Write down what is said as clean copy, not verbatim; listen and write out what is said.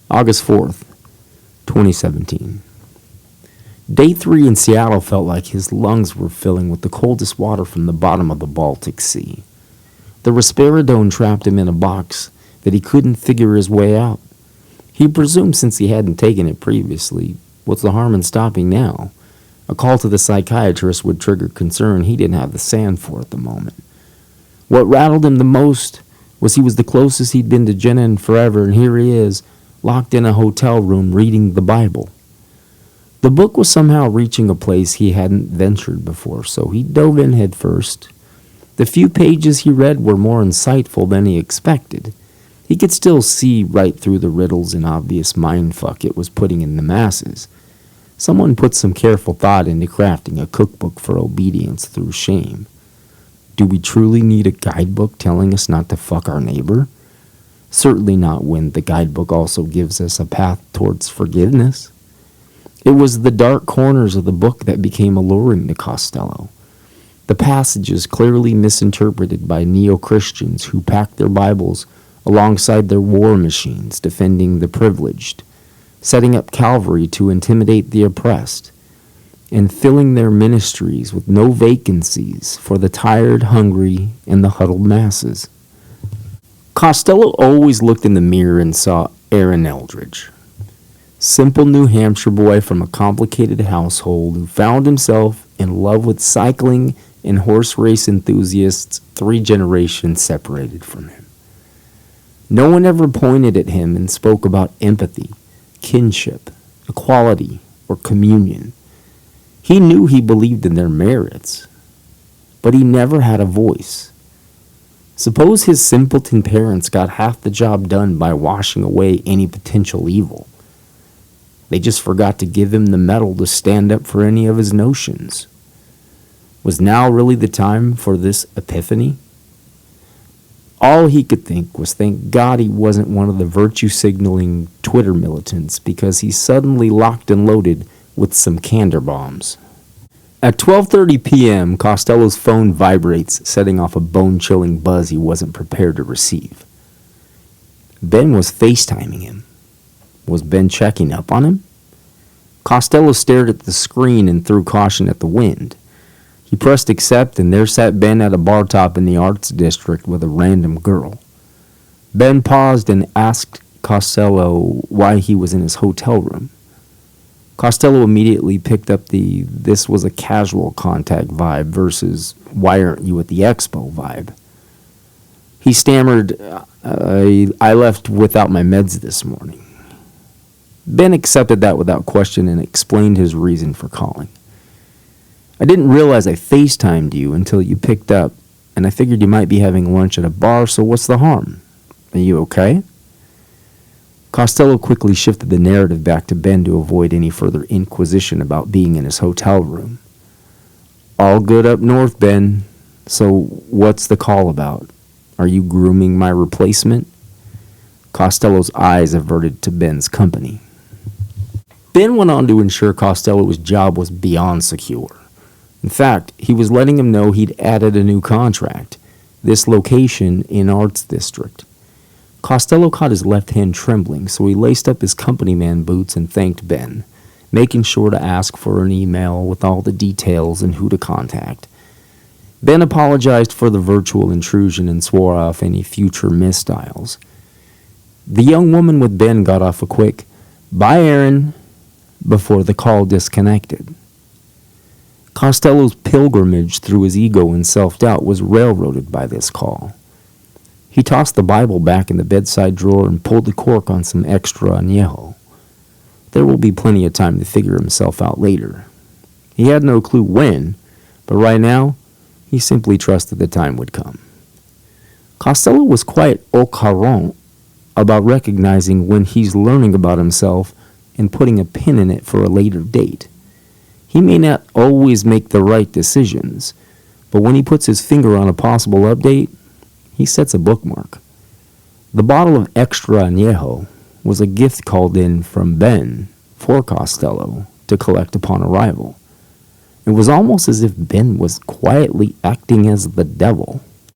August 4th, 2017. Day 3 in Seattle felt like his lungs were filling with the coldest water from the bottom of the Baltic Sea. The risperidone trapped him in a box that he couldn't figure his way out. He presumed since he hadn't taken it previously, what's the harm in stopping now? A call to the psychiatrist would trigger concern he didn't have the sand for at the moment. What rattled him the most was he was the closest he'd been to Jenna in forever, and here he is, locked in a hotel room reading the Bible. The book was somehow reaching a place he hadn't ventured before, so he dove in head first. The few pages he read were more insightful than he expected. He could still see right through the riddles and obvious mindfuck it was putting in the masses. Someone put some careful thought into crafting a cookbook for obedience through shame. Do we truly need a guidebook telling us not to fuck our neighbor? Certainly not when the guidebook also gives us a path towards forgiveness. It was the dark corners of the book that became alluring to Costello. The passages clearly misinterpreted by neo-Christians who packed their Bibles alongside their war machines defending the privileged, setting up Calvary to intimidate the oppressed, and filling their ministries with no vacancies for the tired, hungry, and the huddled masses. Costello always looked in the mirror and saw Aaron Eldridge. Simple New Hampshire boy from a complicated household who found himself in love with cycling and horse race enthusiasts 3 generations separated from him. No one ever pointed at him and spoke about empathy, kinship, equality, or communion. He knew he believed in their merits, but he never had a voice. Suppose his simpleton parents got half the job done by washing away any potential evil. They just forgot to give him the mettle to stand up for any of his notions. Was now really the time for this epiphany? All he could think was thank God he wasn't one of the virtue-signaling Twitter militants because he's suddenly locked and loaded with some candor bombs. At 12:30 p.m., Costello's phone vibrates, setting off a bone-chilling buzz he wasn't prepared to receive. Ben was FaceTiming him. Was Ben checking up on him? Costello stared at the screen and threw caution at the wind. He pressed accept, and there sat Ben at a bar top in the Arts District with a random girl. Ben paused and asked Costello why he was in his hotel room. Costello immediately picked up the "this was a casual contact" vibe versus "why aren't you at the expo" vibe. He stammered, I left without my meds this morning. Ben accepted that without question and explained his reason for calling. I didn't realize I FaceTimed you until you picked up, and I figured you might be having lunch at a bar, so what's the harm? Are you okay? Costello quickly shifted the narrative back to Ben to avoid any further inquisition about being in his hotel room. All good up north, Ben. So what's the call about? Are you grooming my replacement? Costello's eyes averted to Ben's company. Ben went on to ensure Costello's job was beyond secure. In fact, he was letting him know he'd added a new contract, this location in Arts District. Costello caught his left hand trembling, so he laced up his company man boots and thanked Ben, making sure to ask for an email with all the details and who to contact. Ben apologized for the virtual intrusion and swore off any future misdials. The young woman with Ben got off a quick, "Bye, Aaron," before the call disconnected. Costello's pilgrimage through his ego and self-doubt was railroaded by this call. He tossed the Bible back in the bedside drawer and pulled the cork on some extra añejo. There will be plenty of time to figure himself out later. He had no clue when, but right now, he simply trusted the time would come. Costello was quite au courant about recognizing when he's learning about himself and putting a pin in it for a later date. He may not always make the right decisions, but when he puts his finger on a possible update, he sets a bookmark. The bottle of extra añejo was a gift called in from Ben for Costello to collect upon arrival. It was almost as if Ben was quietly acting as the devil.